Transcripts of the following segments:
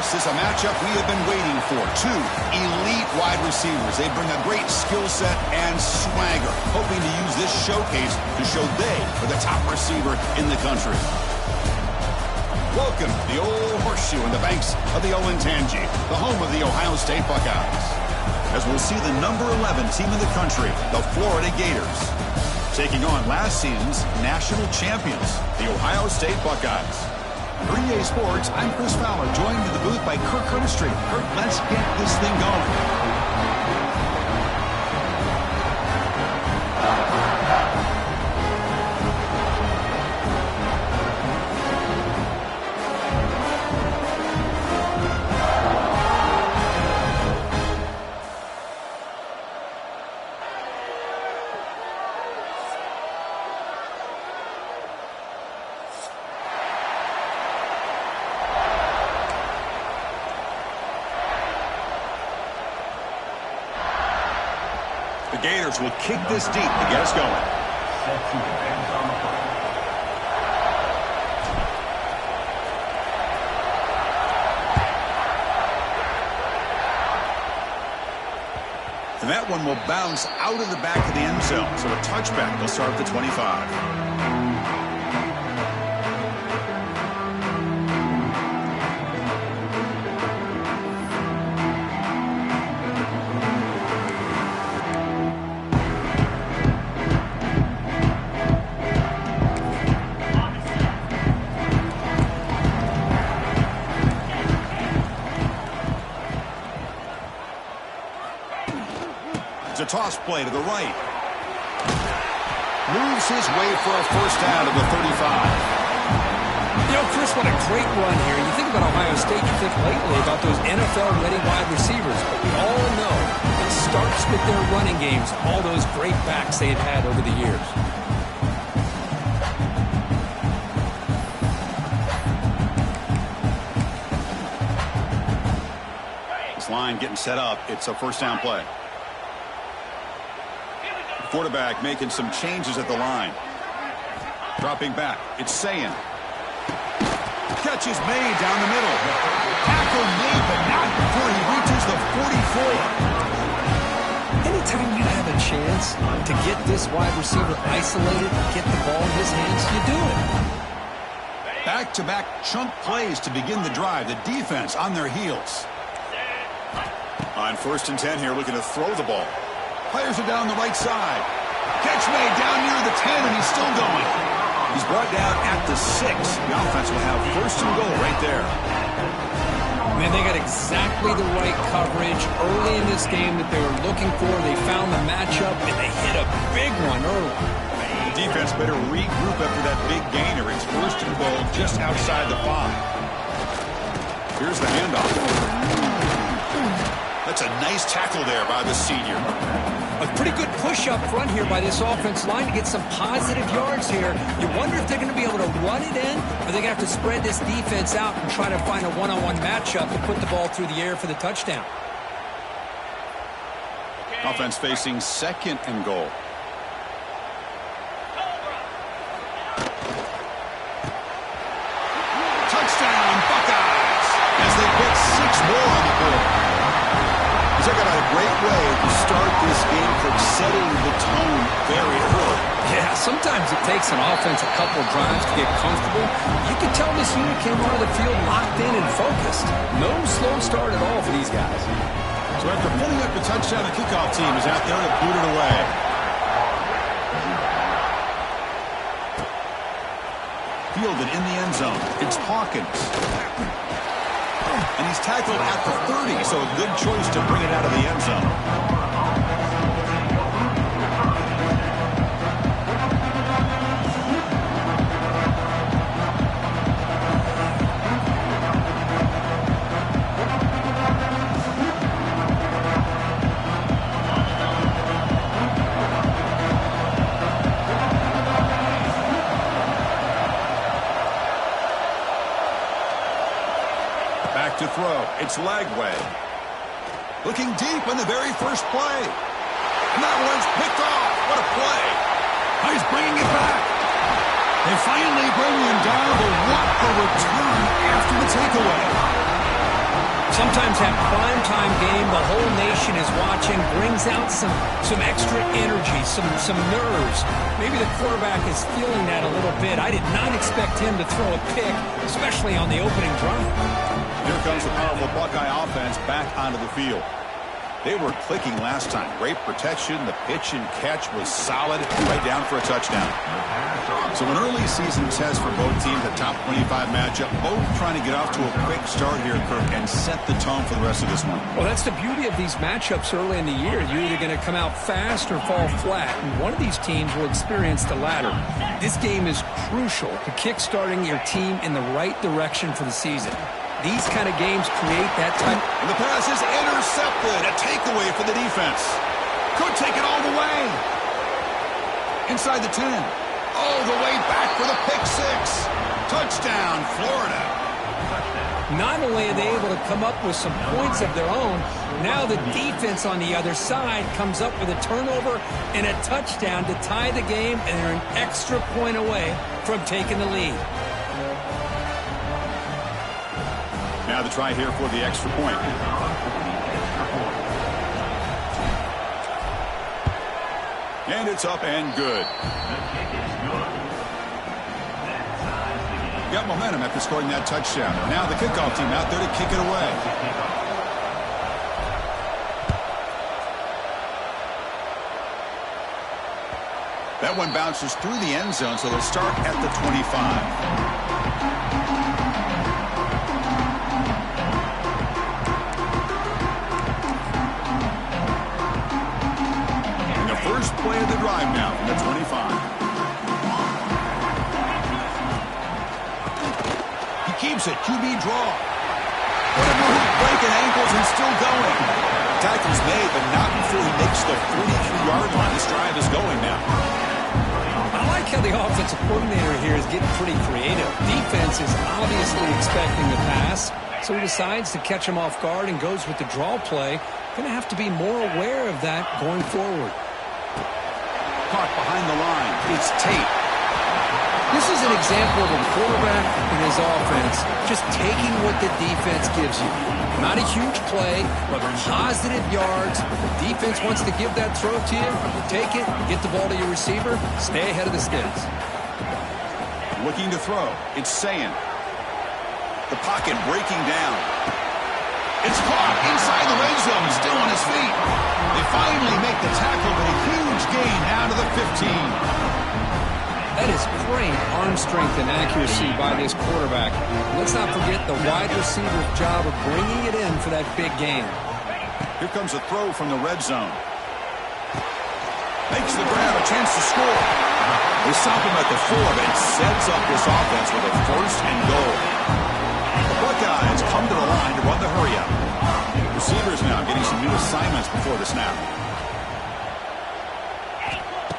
This is a matchup we have been waiting for. Two elite wide receivers. They bring a great skill set and swagger, hoping to use this showcase to show they are the top receiver in the country. Welcome to the Old Horseshoe in the banks of the Olentangy, the home of the Ohio State Buckeyes. As we'll see the number 11 team in the country, the Florida Gators, taking on last season's national champions, the Ohio State Buckeyes. For EA Sports, I'm Chris Fowler, joined in the booth by Kirk Herbstreit. Kirk, let's get this thing going. The Gators will kick this deep to get us going. And that one will bounce out of the back of the end zone. So a touchback will start at the 25. A toss play to the right. Moves his way for a first down to the 35. You know, Chris, what a great run here. You think about Ohio State, you think lately about those NFL-ready wide receivers. But we all know it starts with their running games, all those great backs they've had over the years. This line getting set up. It's a first down play. Quarterback making some changes at the line. Dropping back. It's Sayin. Catch is made down the middle. Tackle made, but not before he reaches the 44. Anytime you have a chance to get this wide receiver isolated, get the ball in his hands, you do it. Back-to-back chunk plays to begin the drive. The defense on their heels. On 1st and 10 here, looking to throw the ball. Fires it down the right side. Catch made down near the 10, and he's still going. He's brought down at the 6. The offense will have 1st and goal right there. Man, they got exactly the right coverage early in this game that they were looking for. They found the matchup, and they hit a big one early. The defense better regroup after that big gainer. It's 1st and goal just outside the 5. Here's the handoff. That's a nice tackle there by the senior. A pretty good push up front here by this offense line to get some positive yards here. You wonder if they're going to be able to run it in, or they're going to have to spread this defense out and try to find a one-on-one matchup to put the ball through the air for the touchdown. Offense facing 2nd and goal. Touchdown, Buckeyes, as they put 6 more on the board. They got a great way to start this game for setting the tone very early. Yeah, sometimes it takes an offense a couple drives to get comfortable. You can tell this unit came onto the field locked in and focused. No slow start at all for these guys. So after putting up the touchdown, the kickoff team is out there to boot it away. fielded in the end zone. It's Hawkins. And he's tackled at the 30, so a good choice to bring it out of the end zone. To throw. It's Lagway. Looking deep on the very first play. And that one's picked off. What a play. Oh, he's bringing it back. They finally bring him down, but what a return after the takeaway. Sometimes that primetime game, the whole nation is watching, brings out some extra energy, some nerves. Maybe the quarterback is feeling that a little bit. I did not expect him to throw a pick, especially on the opening drive. Here comes the powerful Buckeye offense back onto the field. They were clicking last time. Great protection. The pitch and catch was solid. Right down for a touchdown. So an early season test for both teams, a top 25 matchup. Both trying to get off to a quick start here, Kirk, and set the tone for the rest of this one. Well, that's the beauty of these matchups early in the year. You're either going to come out fast or fall flat, and one of these teams will experience the latter. This game is crucial to kick-starting your team in the right direction for the season. These kind of games create that type. And the pass is intercepted. A takeaway for the defense. Could take it all the way. Inside the 10. All the way back for the pick six. Touchdown, Florida. Not only are they able to come up with some points of their own, now the defense on the other side comes up with a turnover and a touchdown to tie the game, and they're an extra point away from taking the lead. Now the try here for the extra point. And it's up and good. Got momentum after scoring that touchdown. Now the kickoff team out there to kick it away. That one bounces through the end zone, so they'll start at the 25. First play of the drive now from the 25. He keeps it. QB draw. What a move. Breaking ankles and still going. Tackle's made, but not before he makes the 43-yard line. This drive is going now. I like how the offensive coordinator here is getting pretty creative. Defense is obviously expecting the pass, so he decides to catch him off guard and goes with the draw play. Going to have to be more aware of that going forward. Caught behind the line. It's Tate. This is an example of a quarterback and his offense just taking what the defense gives you. Not a huge play, but positive yards. The defense wants to give that throw to you. You take it, get the ball to your receiver, stay ahead of the sticks. Looking to throw. It's Sayin. The pocket breaking down. It's caught inside the red zone, still on his feet. They finally make the tackle, but a huge gain down to the 15. That is great arm strength and accuracy by this quarterback. Let's not forget the wide receiver's job of bringing it in for that big gain. Here comes a throw from the red zone. Makes the grab, a chance to score. They stop him at the 4, but it sets up this offense with a first and goal. The Buckeyes come to the line to run the hurry-up. Receivers now getting some new assignments before the snap.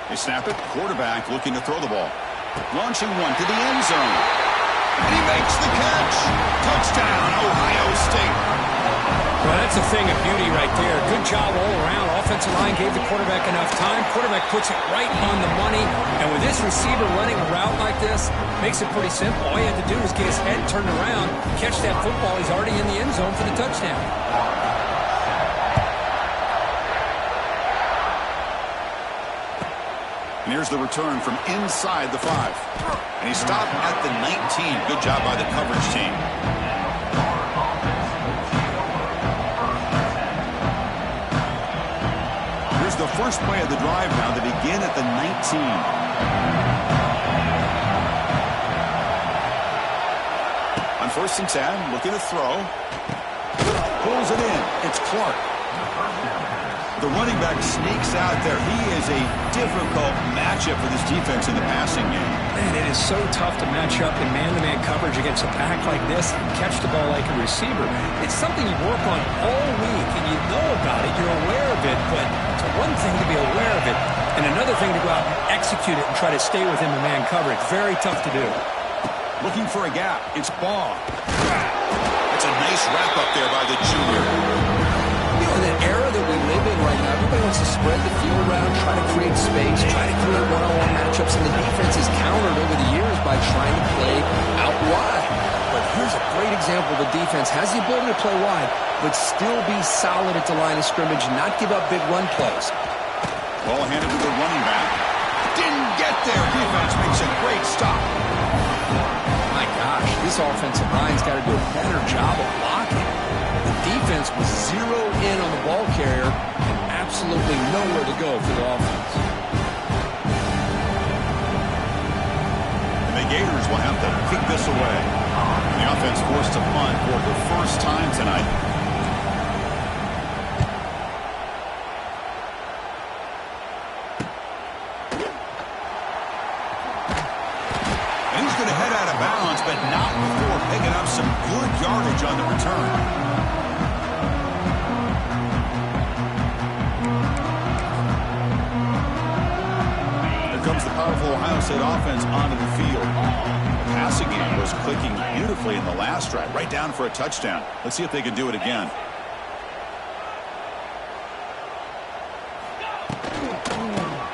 They snap it. Quarterback looking to throw the ball. Launching one to the end zone. And he makes the catch. Touchdown, Ohio State. Well, that's a thing of beauty right there. Good job all around. Offensive line gave the quarterback enough time. Quarterback puts it right on the money. And with this receiver running a route like this, makes it pretty simple. All he had to do was get his head turned around, catch that football. He's already in the end zone for the touchdown. And here's the return from inside the 5. And he stopped at the 19. Good job by the coverage team. Here's the first play of the drive now. They begin at the 19. On 1st and 10, looking to throw. Pulls it in. It's Clark. The running back sneaks out there. He is a difficult matchup for this defense in the passing game. Man, it is so tough to match up in man-to-man coverage against a pack like this and catch the ball like a receiver. It's something you work on all week, and you know about it. You're aware of it, but it's one thing to be aware of it, and another thing to go out and execute it and try to stay within the man coverage. Very tough to do. Looking for a gap. It's Baugh. It's a nice wrap-up there by the junior. In the era that we live in right now, everybody wants to spread the field around, try to create space, try to create one-on-one matchups, and the defense has countered over the years by trying to play out wide. But here's a great example. The defense has the ability to play wide, but still be solid at the line of scrimmage and not give up big run plays. Ball handed to the running back. Didn't get there. Defense makes a great stop. My gosh, this offensive line's got to do a better job of blocking. The defense was zeroed in on the ball carrier and absolutely nowhere to go for the offense. And the Gators will have to kick this away. The offense forced to punt for the first time tonight. And he's going to head out of bounds, but not before picking up some good yardage on the return. Comes the powerful Ohio State offense onto the field. The passing game was clicking beautifully in the last drive, right down for a touchdown. Let's see if they can do it again.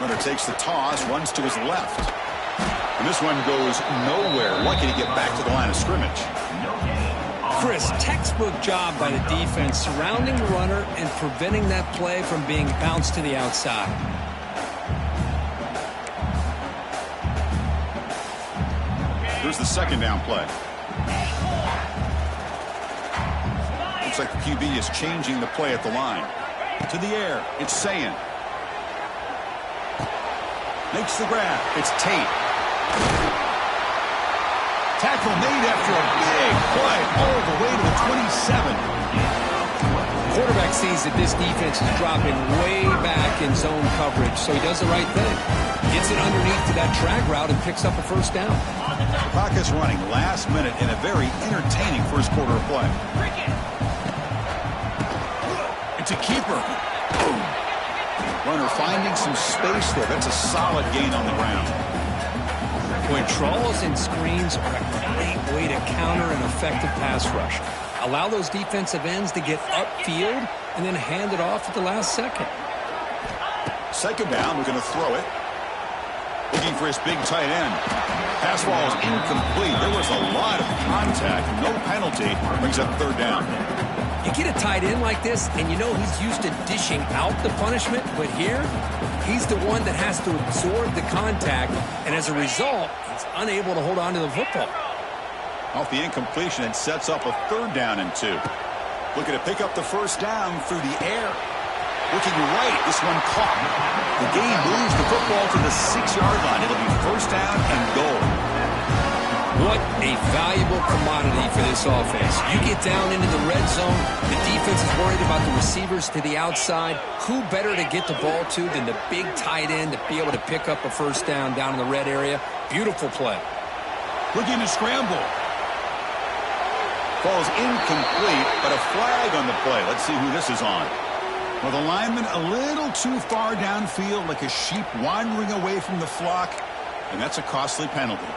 Runner takes the toss, runs to his left. And this one goes nowhere. Lucky to get back to the line of scrimmage. Chris, textbook job by the defense surrounding the runner and preventing that play from being bounced to the outside. Here's the second down play. Looks like the QB is changing the play at the line. To the air, it's Sayin. Makes the grab, it's Tate. Tackle made after a big play all the way to the 27. Quarterback sees that this defense is dropping way back in zone coverage, so he does the right thing. Gets it underneath to that drag route and picks up a first down. The clock is running last minute in a very entertaining first quarter of play. It's a keeper. Runner finding some space there. That's a solid gain on the ground. Boy, draws and screens are a great way to counter an effective pass rush. Allow those defensive ends to get upfield and then hand it off at the last second. Second down, we're going to throw it. Looking for his big tight end. Pass ball is incomplete. There was a lot of contact. No penalty. Brings up third down. You get a tight end like this, and you know he's used to dishing out the punishment, but here, he's the one that has to absorb the contact, and as a result, he's unable to hold on to the football. Off the incompletion, it sets up a third down and 2. Looking to pick up the first down through the air. Looking right, this one caught. The game moves the football to the 6-yard line. It'll be first down and goal. What a valuable commodity for this offense. You get down into the red zone, the defense is worried about the receivers to the outside. Who better to get the ball to than the big tight end to be able to pick up a first down in the red area? Beautiful play. Looking to scramble. Ball's incomplete, but a flag on the play. Let's see who this is on. Well, the lineman a little too far downfield, like a sheep wandering away from the flock, and that's a costly penalty.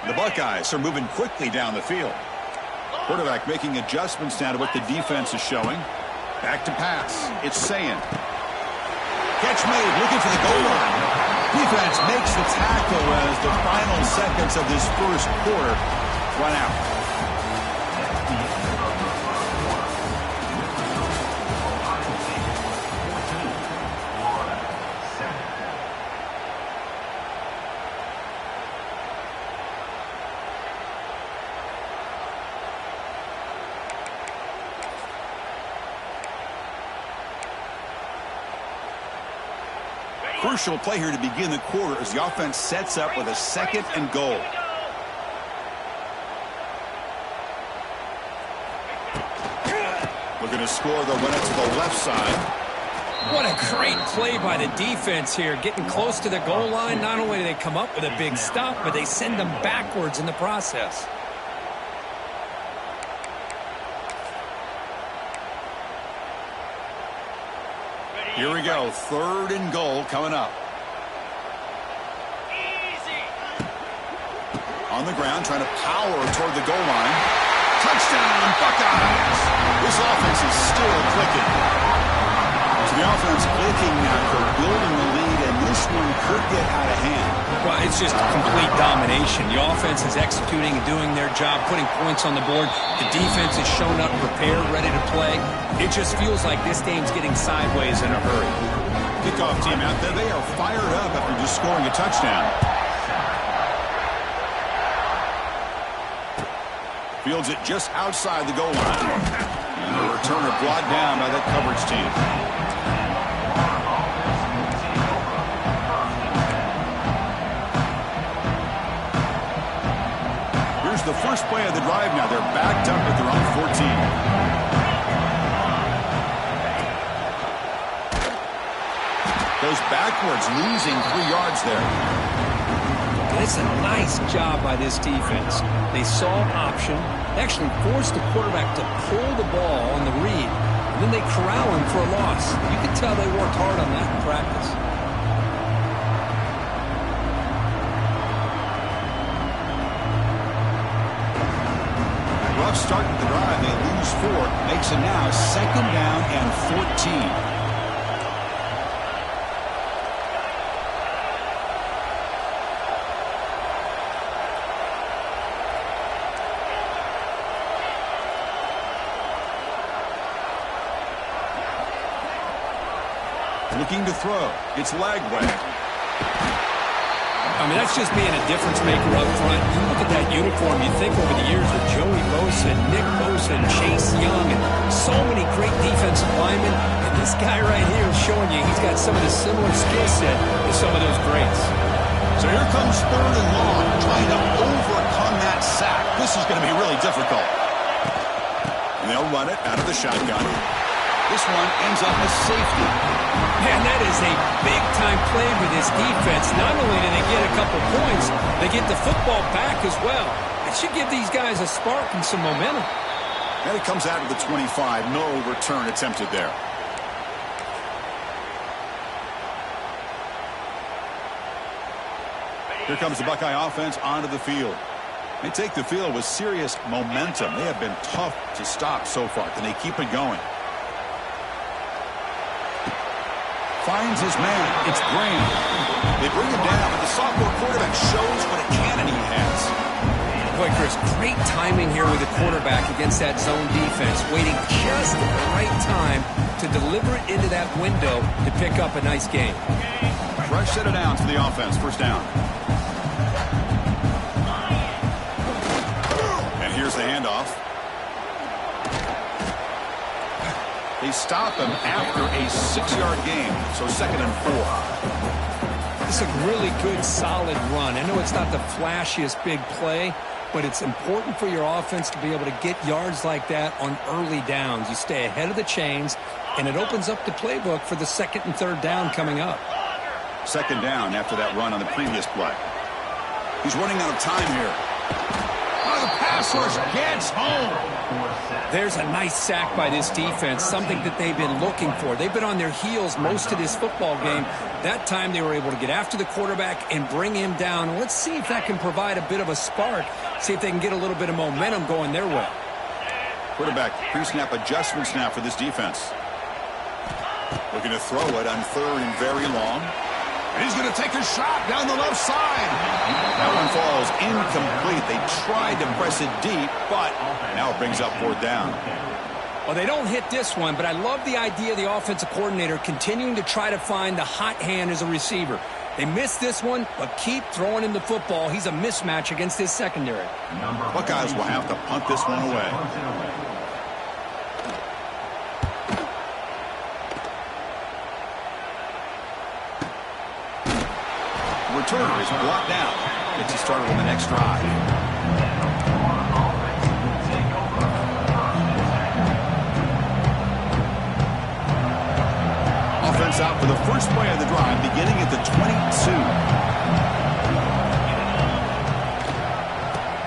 The Buckeyes are moving quickly down the field. Quarterback making adjustments now to what the defense is showing. Back to pass. It's Sayin. Catch made, looking for the goal line. Defense makes the tackle as the final seconds of this first quarter run out. Crucial play here to begin the quarter as the offense sets up with a 2nd and goal. Looking to score, they'll run it to the left side. What a great play by the defense here. Getting close to the goal line, not only do they come up with a big stop, but they send them backwards in the process. Here we go, 3rd and goal coming up. On the ground, trying to power toward the goal line. Touchdown, Buckeyes! This offense is still clicking. So the offense clicking now for building the lead, and this one could get out of hand. Well, it's just complete domination. The offense is executing and doing their job, putting points on the board. The defense has shown up, prepared, ready to play. It just feels like this game's getting sideways in a hurry. Kickoff team out there, they are fired up after just scoring a touchdown. Fields it just outside the goal line. And the returner brought down by that coverage team. Here's the first play of the drive now. They're backed up at their own 14. Goes backwards, losing 3 yards there. It's a nice job by this defense. They saw option, actually forced the quarterback to pull the ball on the read, and then they corral him for a loss. You can tell they worked hard on that in practice. Rough start to the drive. They lose 4. Makes it now 2nd down and 14. Looking to throw. It's Lagway. I mean, that's just being a difference maker up front. You look at that uniform, you think over the years with Joey Bosa, Nick Bosa, and Chase Young, and so many great defensive linemen. And this guy right here is showing you he's got some of the similar skill set to some of those greats. So here comes 3rd and long, trying to overcome that sack. This is going to be really difficult. And they'll run it out of the shotgun. This one ends up as safety. Man, that is a big-time play for this defense. Not only do they get a couple points, they get the football back as well. It should give these guys a spark and some momentum. And it comes out of the 25. No return attempted there. Here comes the Buckeye offense onto the field. They take the field with serious momentum. They have been tough to stop so far. Can they keep it going? Finds his man. It's Graham. They bring him down, but the sophomore quarterback shows what a cannon he has. Boy, Chris, great timing here with the quarterback against that zone defense, waiting just at the right time to deliver it into that window to pick up a nice game. Fresh set of downs for the offense. 1st down. And here's the handoff. They stop him after a 6-yard gain, so 2nd and 4. It's a really good, solid run. I know it's not the flashiest big play, but it's important for your offense to be able to get yards like that on early downs. You stay ahead of the chains, and it opens up the playbook for the 2nd and 3rd down coming up. 2nd down after that run on the previous play. He's running out of time here. Oh, the pass rush gets home. There's a nice sack by this defense, something that they've been looking for. They've been on their heels most of this football game. That time they were able to get after the quarterback and bring him down. Let's see if that can provide a bit of a spark, see if they can get a little bit of momentum going their way. Quarterback pre-snap adjustments now for this defense. Looking to throw it on 3rd and very long. And he's going to take a shot down the left side. That one falls incomplete. They tried to press it deep, but now it brings up 4th down. Well, they don't hit this one, but I love the idea of the offensive coordinator continuing to try to find the hot hand as a receiver. They missed this one, but keep throwing him the football. He's a mismatch against his secondary. Buckeyes will have to punt this one away. returner is brought down. Gets you started on the next drive. Offense out for the first play of the drive, beginning at the 22.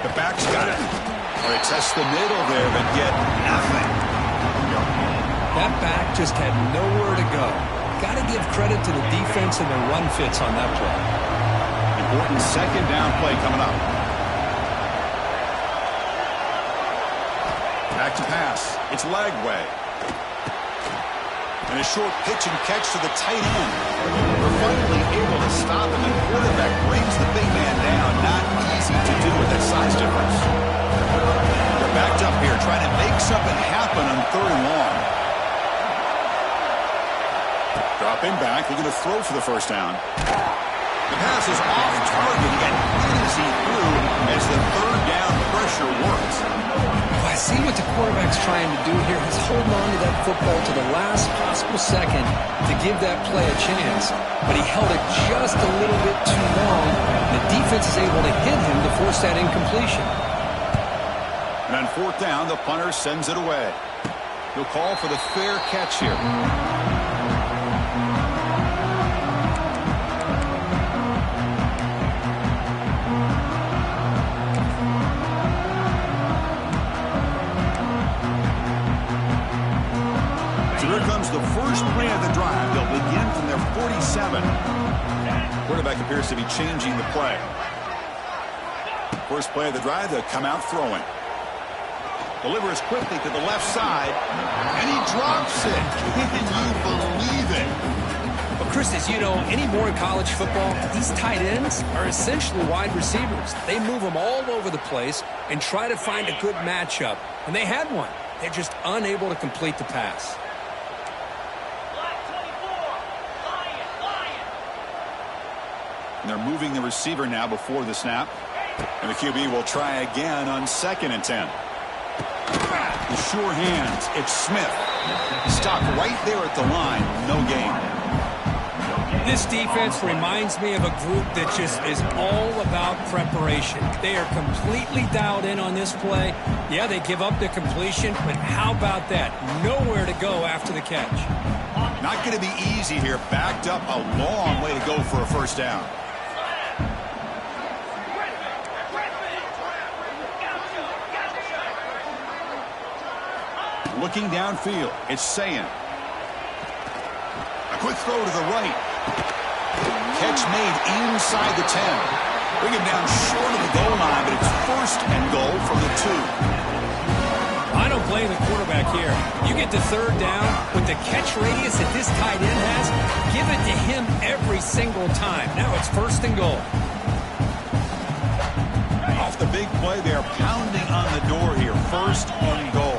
The back's got it. They test the middle there, but get nothing. That back just had nowhere to go. Got to give credit to the defense and their run fits on that play. Important second down play coming up. Back to pass. It's Lagway. And a short pitch and catch to the tight end. We're finally able to stop him, and quarterback brings the big man down. Not easy to do with that size difference. They're backed up here, trying to make something happen on 3rd and long. Dropping back, they're going to throw for the first down. The pass is off target. He got easy through as the 3rd down pressure works. I see what the quarterback's trying to do here. He's holding on to that football to the last possible second to give that play a chance. But he held it just a little bit too long. The defense is able to hit him to force that incompletion. And on 4th down, the punter sends it away. He'll call for the fair catch here. Here comes the first play of the drive. They'll begin from their 47. Quarterback appears to be changing the play. First play of the drive, they'll come out throwing. Delivers quickly to the left side, and he drops it. Can you believe it? Well, Chris, as you know, anymore in college football, these tight ends are essentially wide receivers. They move them all over the place and try to find a good matchup. And they had one. They're just unable to complete the pass. And they're moving the receiver now before the snap. And the QB will try again on 2nd and 10. The sure hands. It's Smith. Stopped right there at the line. No gain. This defense reminds me of a group that just is all about preparation. They are completely dialed in on this play. Yeah, they give up the completion, but how about that? Nowhere to go after the catch. Not going to be easy here. Backed up a long way to go for a first down. Looking downfield, it's Sayin. A quick throw to the right. Catch made inside the 10. Bring him down short of the goal line, but it's 1st and goal from the 2. I don't blame the quarterback here. You get to 3rd down with the catch radius that this tight end has, give it to him every single time. Now it's 1st and goal. Off the big play, they are pounding on the door here. 1st and goal.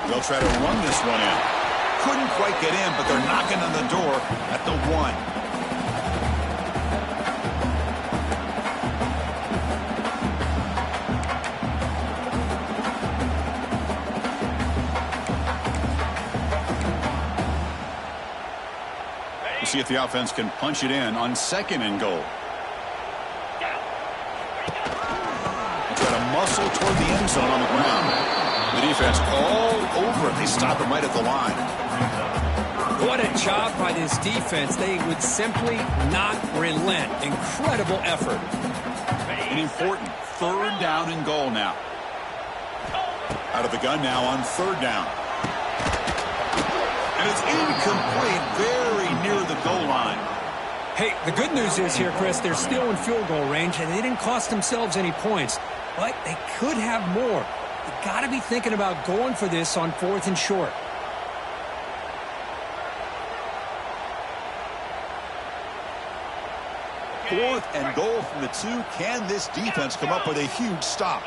They'll try to run this one in. Couldn't quite get in, but they're knocking on the door at the 1. We'll see if the offense can punch it in on 2nd and goal. They'll try to muscle toward the end zone on the ground. The defense all over it. They stop him right at the line. What a job by this defense. They would simply not relent. Incredible effort. An important 3rd down and goal now. Out of the gun now on 3rd down. And it's incomplete, very near the goal line. Hey, the good news is here, Chris, they're still in field goal range, and they didn't cost themselves any points. But they could have more. You got to be thinking about going for this on 4th and short. Fourth and goal from the 2. Can this defense come up with a huge stop?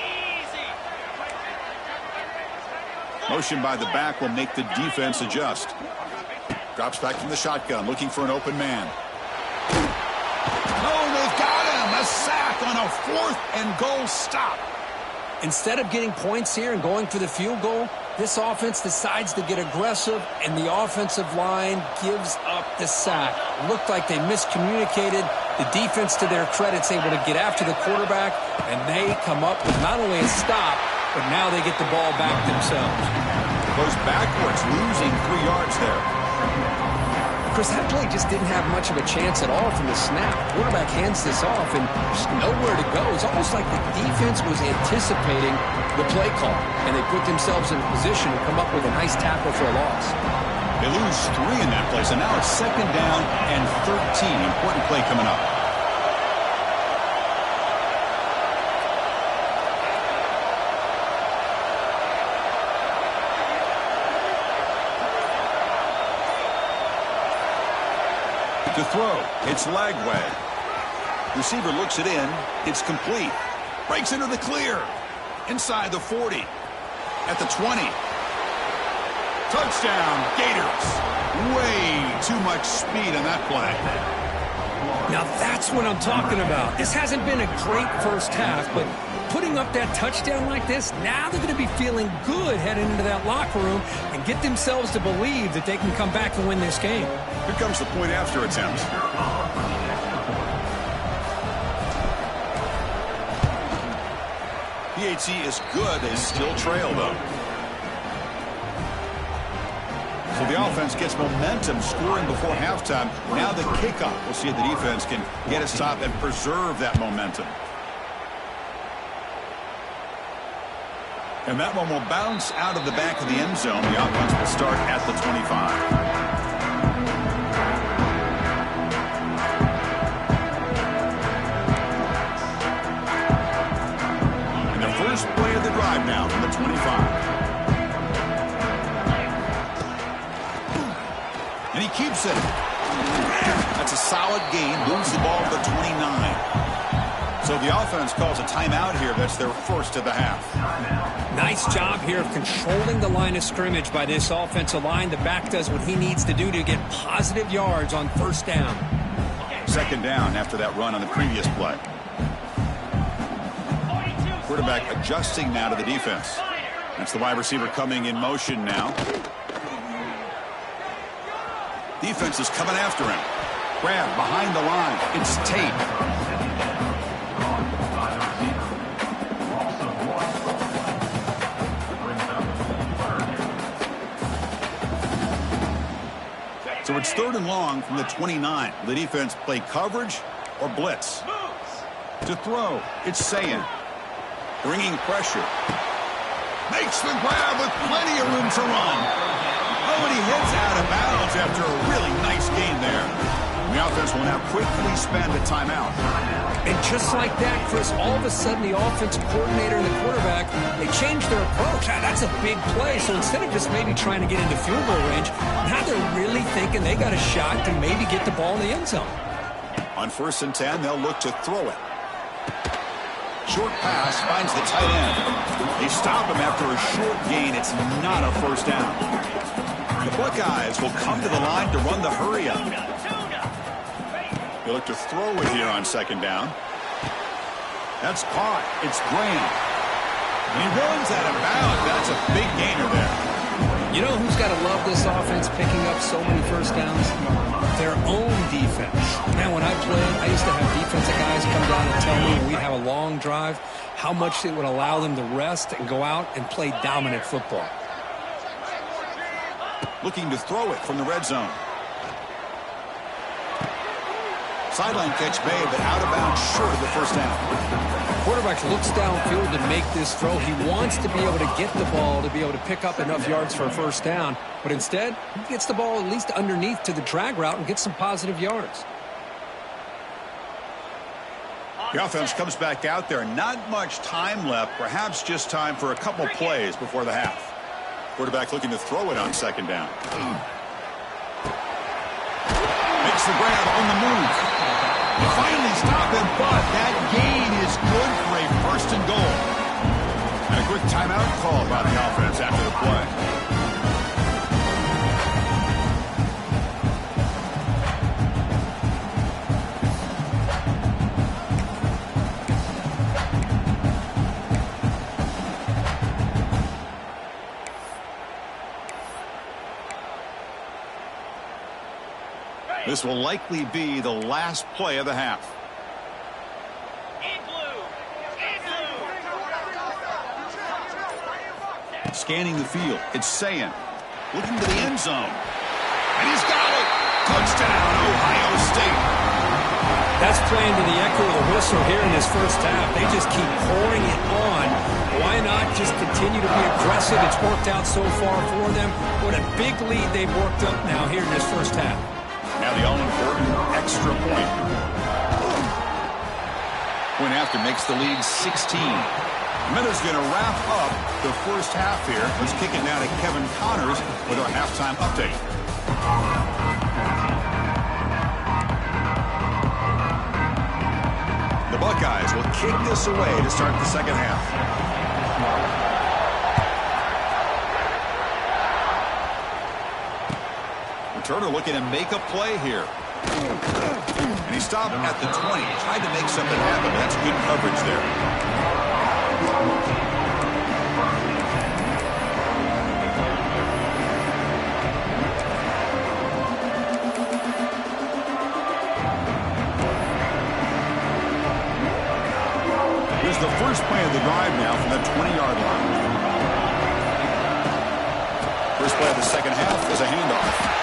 Motion by the back will make the defense adjust. Drops back from the shotgun, looking for an open man. Oh, they've got him! A sack on a 4th and goal stop. Instead of getting points here and going for the field goal, This offense decides to get aggressive, and the offensive line gives up the sack. Looked like they miscommunicated. The defense, to their credit, is able to get after the quarterback, and they come up with not only a stop, but now they get the ball back themselves. Goes backwards, losing 3 yards there. Chris, that play just didn't have much of a chance at all from the snap. Quarterback hands this off, and just nowhere to go. It's almost like the defense was anticipating the play call, and they put themselves in a position to come up with a nice tackle for a loss. They lose 3 in that play, so now it's 2nd down and 13. Important play coming up. To throw, it's Lagway. Receiver looks it in. It's complete. Breaks into the clear. Inside the 40. At the 20. Touchdown, Gators. Way too much speed in that play. Now that's what I'm talking about. This hasn't been a great first half, but putting up that touchdown like this, now they're going to be feeling good heading into that locker room and get themselves to believe that they can come back and win this game. Here comes the point after attempt. PAT is good. They still trail, though. So the offense gets momentum, scoring before halftime. Now the kickoff. We'll see if the defense can get a stop and preserve that momentum. And that one will bounce out of the back of the end zone. The offense will start at the 25. First play of the drive now from the 25. And he keeps it. That's a solid gain. Moves the ball to the 29. So the offense calls a timeout here. That's their first of the half. Nice job here of controlling the line of scrimmage by this offensive line. The back does what he needs to do to get positive yards on first down. 2nd down after that run on the previous play. Quarterback adjusting now to the defense. That's the wide receiver coming in motion now. Defense is coming after him. Grab behind the line. It's Tate. So it's 3rd and long from the 29. The defense play coverage or blitz. To throw, it's Sayin. Bringing pressure. Makes the grab with plenty of room to run. Oh, and he hits out of bounds after a really nice gain there. The offense will now quickly spend a timeout. And just like that, Chris, all of a sudden the offensive coordinator and the quarterback, they changed their approach. That's a big play. So instead of just maybe trying to get into field goal range, now they're really thinking they got a shot to maybe get the ball in the end zone. On 1st and 10, they'll look to throw it. Short pass finds the tight end. They stop him after a short gain. It's not a first down. The Buckeyes will come to the line to run the hurry up. They look to throw it here on 2nd down. That's caught. It's Graham. And he runs out of bounds. That's a big gainer there. You know who's got to love this offense picking up so many first downs? Their own defense. Man, when I played, I used to have defensive guys come down and tell me when we'd have a long drive how much it would allow them to rest and go out and play dominant football. Looking to throw it from the red zone. Sideline catch made, but out of bounds short of the first down. Quarterback looks downfield to make this throw. He wants to be able to get the ball to be able to pick up enough yards for a first down. But instead, he gets the ball at least underneath to the drag route and gets some positive yards. The offense comes back out there. Not much time left. Perhaps just time for a couple plays before the half. Quarterback looking to throw it on 2nd down. Makes the grab on the move. Finally stop him, but that gain is good for a 1st and goal. And a quick timeout call by the offense after the play. This will likely be the last play of the half. Scanning the field, it's Sayin. Looking to the end zone. And he's got it! Touchdown, Ohio State! That's playing to the echo of the whistle here in this first half. They just keep pouring it on. Why not just continue to be aggressive? It's worked out so far for them. What a big lead they've worked up now here in this first half. Now the all-important extra point. Point after makes the lead 16. Minutes going to wrap up the first half here. Let's kick it now to Kevin Connors with our halftime update. The Buckeyes will kick this away to start the second half. Returner looking to make a play here. And he stopped at the 20. Tried to make something happen. That's good coverage there. Here's the first play of the drive now from the 20-yard line. First play of the second half is a handoff.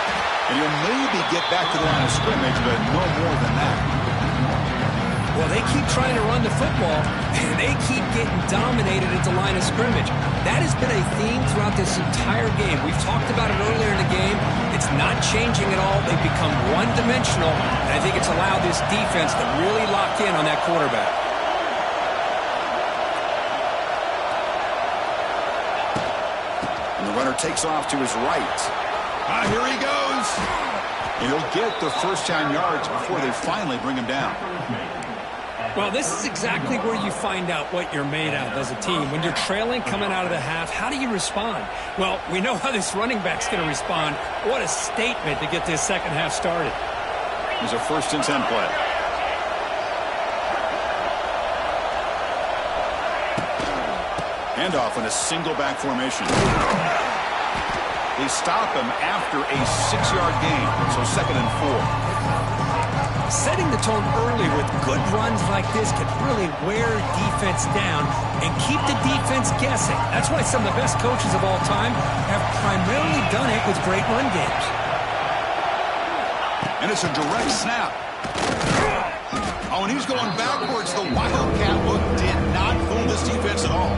And you'll maybe get back to the line of scrimmage, but no more than that. Well, they keep trying to run the football, and they keep getting dominated at the line of scrimmage. That has been a theme throughout this entire game. We've talked about it earlier in the game. It's not changing at all. They've become one-dimensional, and I think it's allowed this defense to really lock in on that quarterback. And the runner takes off to his right. Here he goes. And he'll get the first 10 yards before they finally bring him down. Well, this is exactly where you find out what you're made of as a team. When you're trailing coming out of the half, how do you respond? Well, we know how this running back's going to respond. What a statement to get this second half started. Here's a 1st and 10 play. Handoff in a single back formation. They stop him after a 6-yard gain, so 2nd and 4. Setting the tone early with good runs like this can really wear defense down and keep the defense guessing. That's why some of the best coaches of all time have primarily done it with great run games. And it's a direct snap. Oh, and he's going backwards. The Wildcat look did not fool this defense at all.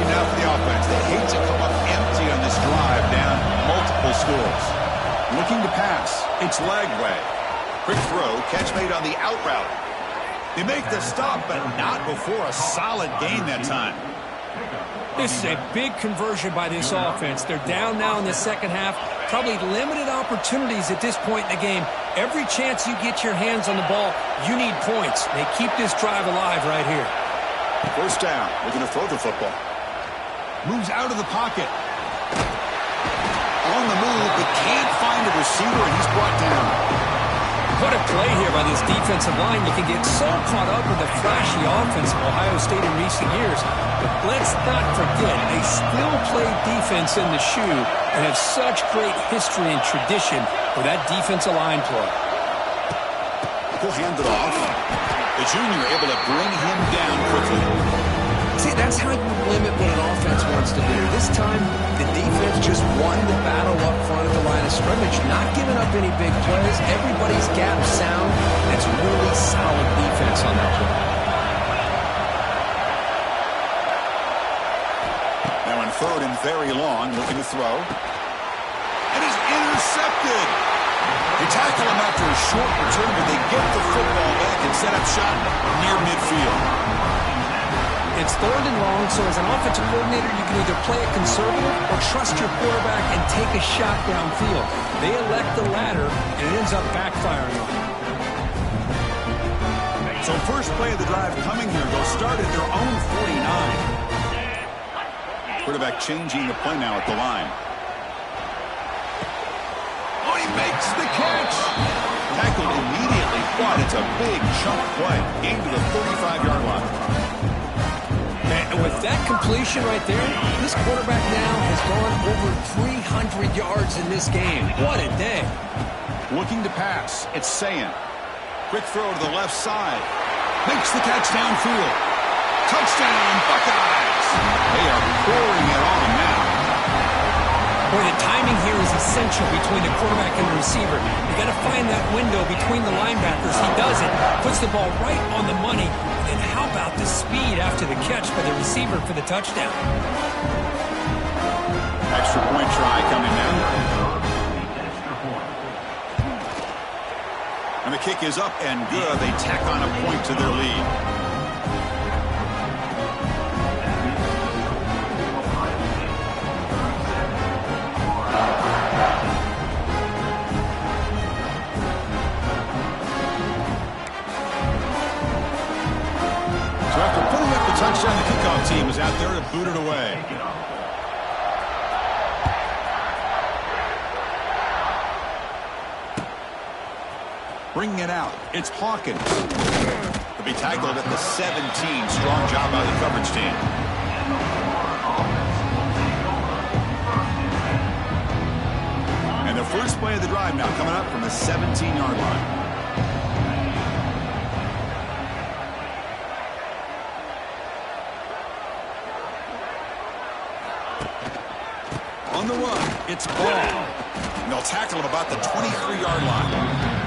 Now for the offense. They hate to come up empty on this drive, down multiple scores. Looking to pass. It's Lagway. Quick throw. Catch made on the out route. They make the stop, but not before a solid gain that time. This is a big conversion by this offense. They're down now in the second half. Probably limited opportunities at this point in the game. Every chance you get your hands on the ball, you need points. They keep this drive alive right here. First down. Looking to throw the football. Moves out of the pocket. On the move, but can't find a receiver, and he's brought down. What a play here by this defensive line. You can get so caught up with the flashy offense of Ohio State in recent years. But let's not forget, they still play defense in the shoe and have such great history and tradition for that defensive line play. He'll hand it off. The junior able to bring him down quickly. See, that's how you limit what an offense wants to do. This time, the defense just won the battle up front at the line of scrimmage, not giving up any big plays. Everybody's gap sound. It's really solid defense on that play. Now in 3rd and very long, looking to throw. And he's intercepted. They tackle him after a short return, but they get the football back and set up shop near midfield. It's 3rd and long, so as an offensive coordinator, you can either play it conservative or trust your quarterback and take a shot downfield. They elect the latter, and it ends up backfiring on them. So first play of the drive coming here. They'll start at their own 49. Quarterback changing the play now at the line. Oh, he makes the catch. Tackled immediately, but it's a big chunk play. Gain to the 35-yard line. And with that completion right there, this quarterback now has gone over 300 yards in this game. What a day. Looking to pass. It's Sayin. Quick throw to the left side. Makes the catch downfield. Touchdown, Buckeyes. They are pouring it on now. Boy, the timing here is essential between the quarterback and the receiver. You got to find that window between the linebackers. He does it. Puts the ball right on the money. And how about the speed after the catch by the receiver for the touchdown? Extra point try coming now. And the kick is up and good. They tack on a point to their lead. After putting up the touchdown, the kickoff team is out there to boot it away. Bringing it out, it's Hawkins. To be tackled at the 17. Strong job by the coverage team. And the first play of the drive now coming up from the 17-yard line. On the run, it's Ball. And they'll tackle him about the 23-yard line.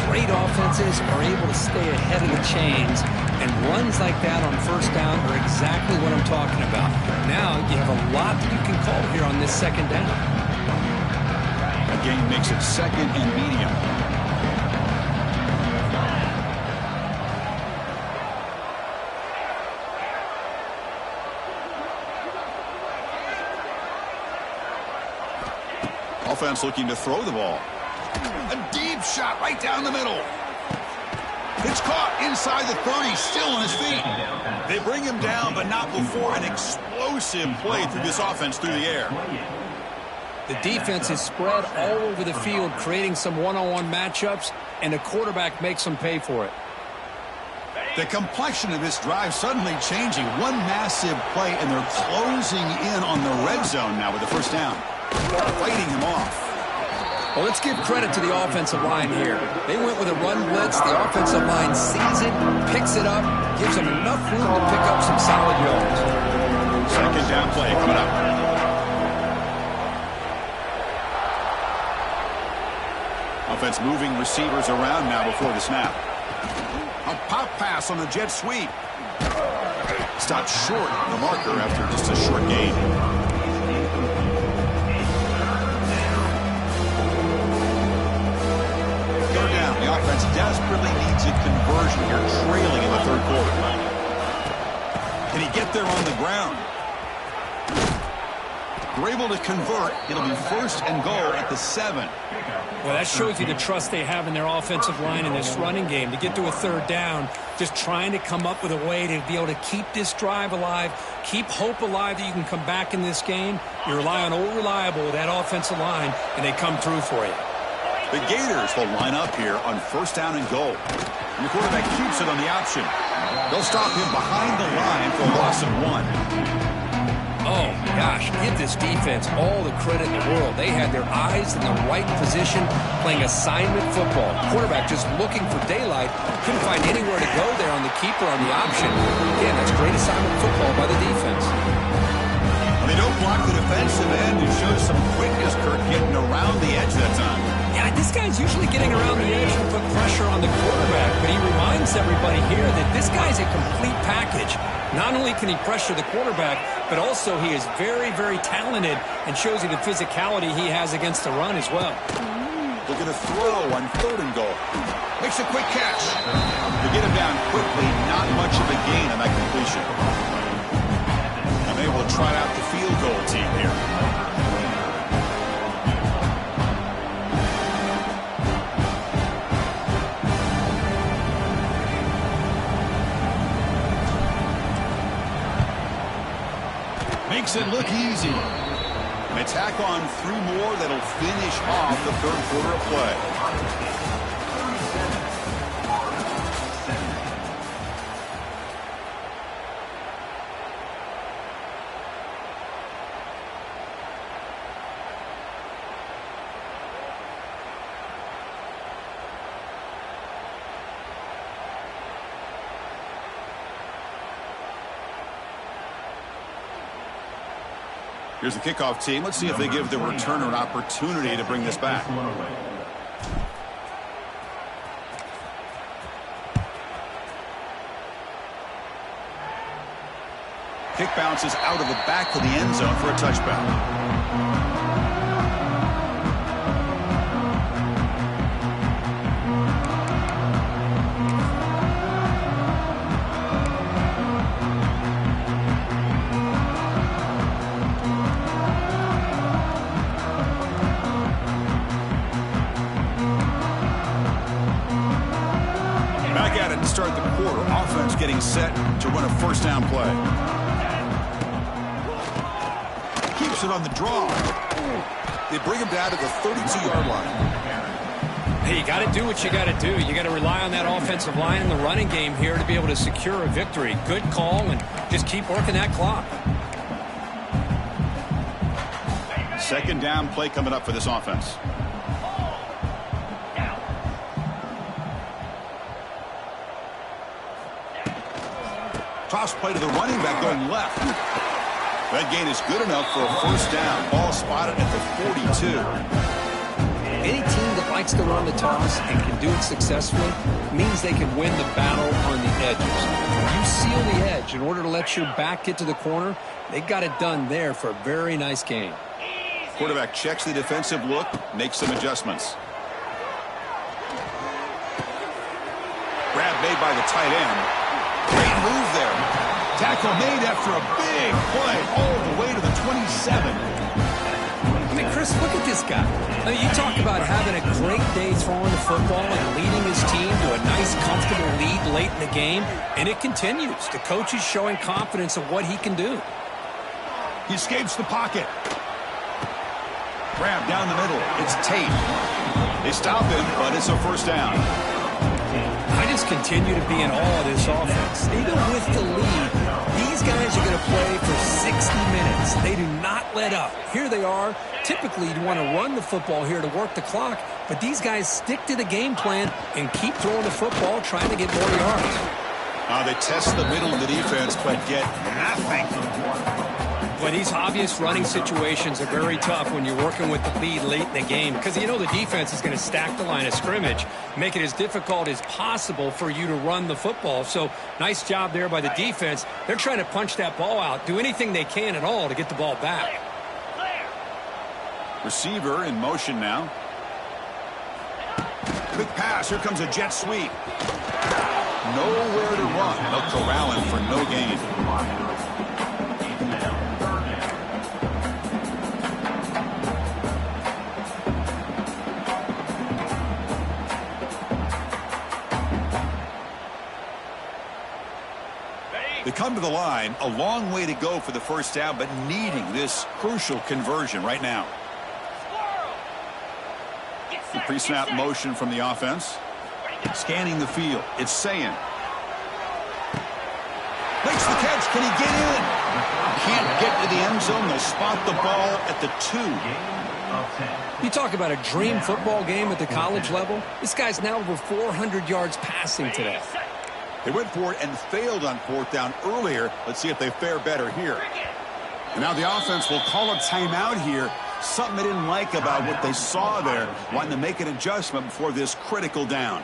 Great offenses are able to stay ahead of the chains, and runs like that on first down are exactly what I'm talking about. Now you have a lot that you can call here on this second down. That game makes it second and medium. Offense looking to throw the ball. A deep shot right down the middle. It's caught inside the 30, still on his feet. They bring him down, but not before an explosive play through this offense through the air. The defense is spread all over the field, creating some one-on-one matchups, and the quarterback makes them pay for it. The complexion of this drive suddenly changing. One massive play, and they're closing in on the red zone now with the first down. Fighting him off. Well, let's give credit to the offensive line here. They went with a run blitz. The offensive line sees it, picks it up, gives them enough room to pick up some solid yards. Second down play coming up. Offense moving receivers around now before the snap. A pop pass on the jet sweep. Stopped short of the marker after just a short gain. The offense desperately needs a conversion here, trailing in the third quarter. Can he get there on the ground? They're able to convert. It'll be first and goal at the 7. Well, that shows you the trust they have in their offensive line in this running game. To get to a third down, just trying to come up with a way to be able to keep this drive alive, keep hope alive that you can come back in this game. You rely on Old Reliable with that offensive line, and they come through for you. The Gators will line up here on first down and goal. And the quarterback keeps it on the option. They'll stop him behind the line for a loss of 1. Oh, gosh, give this defense all the credit in the world. They had their eyes in the right position, playing assignment football. Quarterback just looking for daylight. Couldn't find anywhere to go there on the keeper on the option. Again, that's great assignment football by the defense. They don't block the defensive end and show some quickness, Kirk, getting around the edge that time. Yeah, this guy's usually getting around the edge to put pressure on the quarterback, but he reminds everybody here that this guy's a complete package. Not only can he pressure the quarterback, but also he is very, very talented and shows you the physicality he has against the run as well. Look at a throw on third and goal. Makes a quick catch. To get him down quickly, not much of a gain on that completion. And they will try out the field goal team here. Makes it look easy. They tack on 3 more that'll finish off the third quarter of play. Here's the kickoff team. Let's see if they give the returner an opportunity to bring this back. Kick bounces out of the back of the end zone for a touchback. Back at it to start the quarter. Offense getting set to run a first down play. Keeps it on the draw. They bring him down to the 32-yard line. Hey, you got to do what you got to do. You got to rely on that offensive line in the running game here to be able to secure a victory. Good call, and just keep working that clock. Second down play coming up for this offense. Toss play to the running back going left. That gain is good enough for a first down. Ball spotted at the 42. Any team that likes to run the toss and can do it successfully means they can win the battle on the edges. When you seal the edge in order to let your back get to the corner, they got it done there for a very nice gain. Quarterback checks the defensive look, makes some adjustments. Grab made by the tight end. Great move there. Tackle made after a big play all the way to the 27. I mean, Chris, look at this guy. I mean, you talk about having a great day throwing the football and leading his team to a nice, comfortable lead late in the game, and it continues. The coach is showing confidence of what he can do. He escapes the pocket. Grab down the middle. It's Tate. They stop him, but it's a first down. I just continue to be in awe of this offense. Even with the lead, these guys are going to play for 60 minutes. They do not let up. Here they are. Typically, you want to run the football here to work the clock, but these guys stick to the game plan and keep throwing the football, trying to get more yards. They test the middle of the defense, but get nothing. Well, these obvious running situations are very tough when you're working with the lead late in the game because you know the defense is going to stack the line of scrimmage, make it as difficult as possible for you to run the football. So nice job there by the defense. They're trying to punch that ball out, do anything they can at all to get the ball back. Receiver in motion now. Quick pass. Here comes a jet sweep. Nowhere to run. They'll corral him for no gain. They come to the line, a long way to go for the first down, but needing this crucial conversion right now. The pre-snap motion from the offense. Scanning the field. It's Sayin. Makes the catch. Can he get in? Can't get to the end zone. They'll spot the ball at the 2. You talk about a dream football game at the college level. This guy's now over 400 yards passing today. They went for it and failed on fourth down earlier. Let's see if they fare better here. And now the offense will call a timeout here. Something they didn't like about what they saw there. Wanting to make an adjustment before this critical down.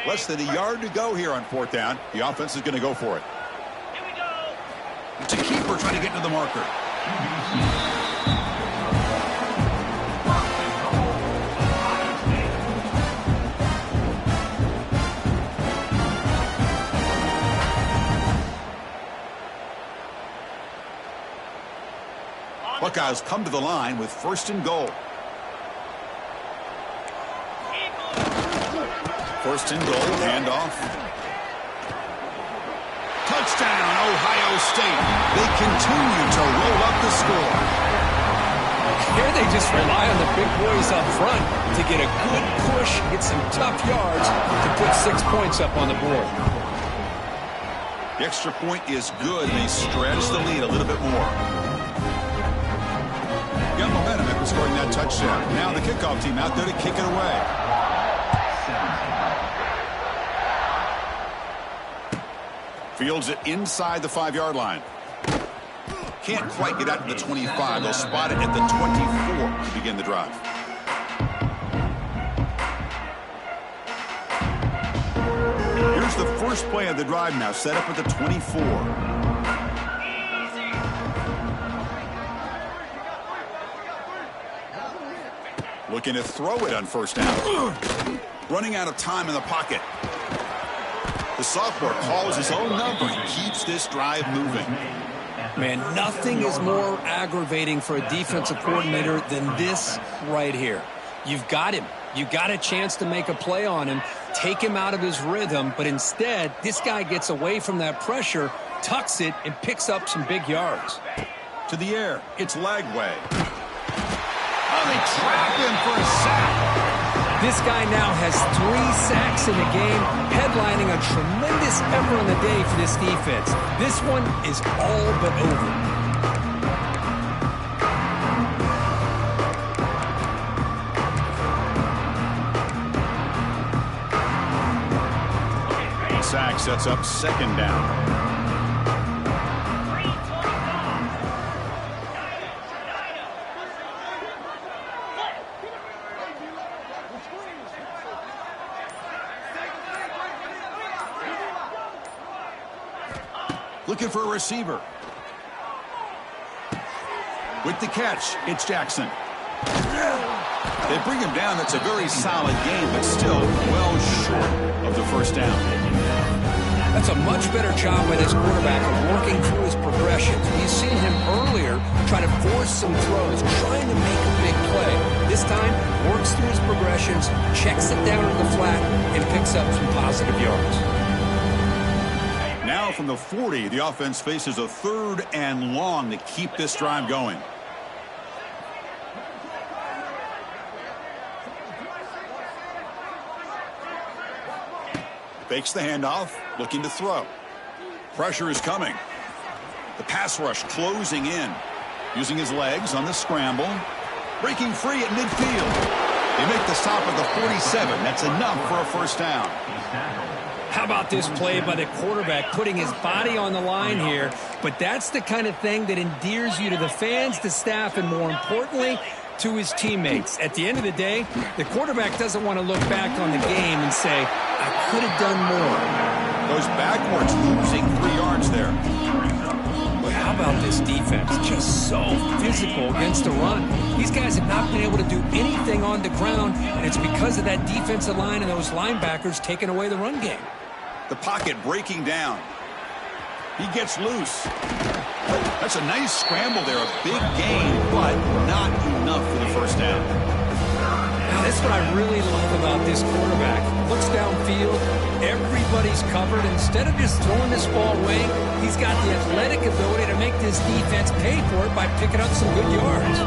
Less than a yard to go here on fourth down. The offense is going to go for it. Here we go. It's a keeper trying to get to the marker. Buckeyes come to the line with first and goal. First and goal, handoff. Touchdown, Ohio State. They continue to roll up the score. Here they just rely on the big boys up front to get a good push, get some tough yards to put 6 points up on the board. The extra point is good. They stretch the lead a little bit more. Got momentum after scoring that touchdown. Now the kickoff team out there to kick it away. Fields it inside the 5-yard line. Can't quite get out to the 25. They'll spot it at the 24 to begin the drive. Here's the first play of the drive now, set up at the 24. Looking to throw it on first down. Running out of time in the pocket. The sophomore calls his own number and keeps this drive moving. Man, nothing is more aggravating for a defensive coordinator than this right here. You've got him. You got a chance to make a play on him, take him out of his rhythm, but instead, this guy gets away from that pressure, tucks it, and picks up some big yards. To the air, it's Lagway. Oh, they trap him for a sack. This guy now has 3 sacks in the game, headlining a tremendous effort on the day for this defense. This one is all but over. Sack sets up second down. Looking for a receiver. With the catch, it's Jackson. They bring him down. That's a very solid game, but still well short of the first down. That's a much better job by this quarterback of working through his progressions. We've seen him earlier try to force some throws, trying to make a big play. This time, works through his progressions, checks it down to the flat, and picks up some positive yards. Now from the 40, the offense faces a 3rd and long to keep this drive going. Fakes the handoff, looking to throw. Pressure is coming. The pass rush closing in. Using his legs on the scramble. Breaking free at midfield. They make the stop at the 47. That's enough for a first down. How about this play by the quarterback, putting his body on the line here? But that's the kind of thing that endears you to the fans, the staff, and more importantly, to his teammates. At the end of the day, the quarterback doesn't want to look back on the game and say, I could have done more. Goes backwards, losing 3 yards there. But how about this defense? Just so physical against the run. These guys have not been able to do anything on the ground, and it's because of that defensive line and those linebackers taking away the run game. The pocket breaking down. He gets loose. That's a nice scramble there, a big gain, but not enough for the first down. Now, that's what I really love about this quarterback. Looks downfield, everybody's covered. Instead of just throwing this ball away, he's got the athletic ability to make this defense pay for it by picking up some good yards.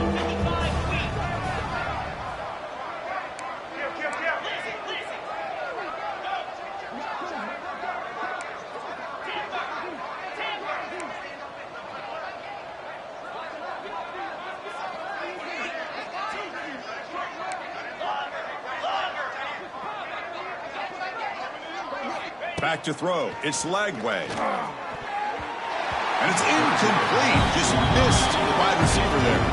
Back to throw. It's Lagway. And it's incomplete. Just missed the wide receiver there.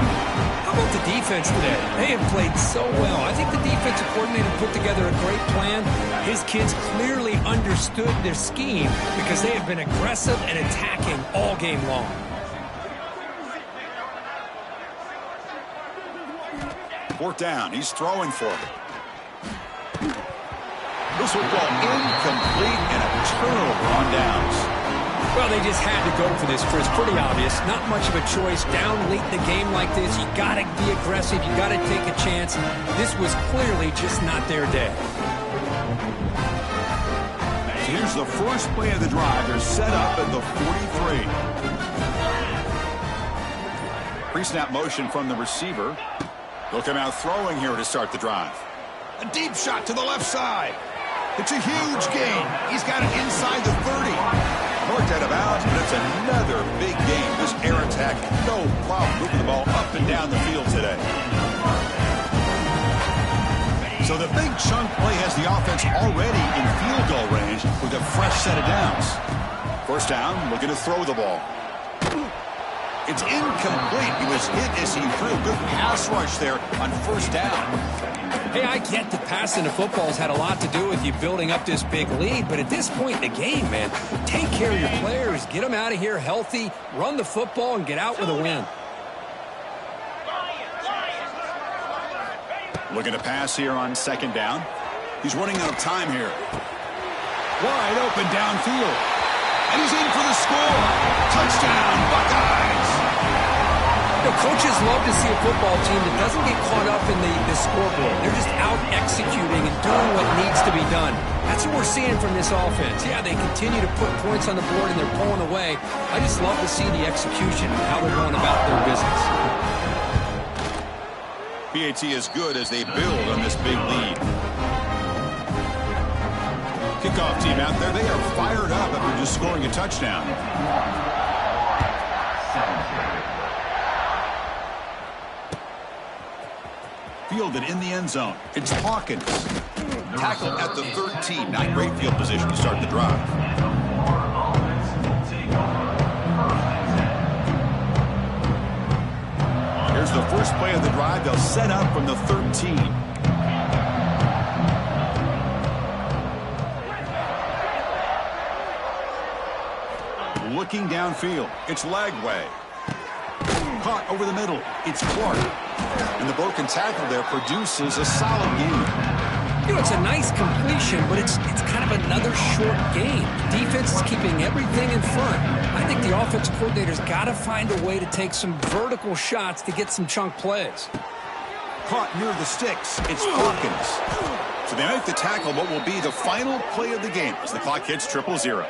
How about the defense today? They have played so well. I think the defensive coordinator put together a great plan. His kids clearly understood their scheme because they have been aggressive and attacking all game long. Fourth down. He's throwing for it. This will go incomplete and a turnover on downs. Well, they just had to go for this, Chris. Pretty obvious. Not much of a choice. Down late in the game like this, you got to be aggressive. You got to take a chance. This was clearly just not their day. Here's the first play of the drive. They're set up at the 43. Pre-snap motion from the receiver. They'll come out throwing here to start the drive. A deep shot to the left side. It's a huge gain. He's got it inside the 30. Marked out of bounds, but it's another big game. This air attack, no problem moving the ball up and down the field today. So the big chunk play has the offense already in field goal range with a fresh set of downs. First down, looking to throw the ball. It's incomplete. He was hit as he threw. Good pass rush there on first down. Hey, I get that passing the football's had a lot to do with you building up this big lead, but at this point in the game, man, take care of your players, get them out of here healthy, run the football, and get out with a win. Looking to pass here on second down. He's running out of time here. Wide open downfield. And he's in for the score. Touchdown, Buckeyes. Coaches love to see a football team that doesn't get caught up in the scoreboard. They're just out executing and doing what needs to be done. That's what we're seeing from this offense. Yeah, they continue to put points on the board and they're pulling away. I just love to see the execution and how they're going about their business. PAT is good as they build on this big lead. Kickoff team out there, they are fired up after just scoring a touchdown. Fielded in the end zone. It's Hawkins. Tackle at the 13. Not great field position to start the drive. Here's the first play of the drive. They'll set up from the 13. Looking downfield. It's Lagway. Caught over the middle. It's Clark. And the broken tackle there produces a solid game. You know, it's a nice completion, but it's kind of another short game. The defense is keeping everything in front. I think the offensive coordinator's got to find a way to take some vertical shots to get some chunk plays. Caught near the sticks. It's Hawkins. So they make the tackle, what will be the final play of the game as the clock hits 0-0.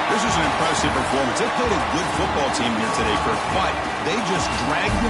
This is an impressive performance. They played a good football team here today, Kirk, but they just dragged them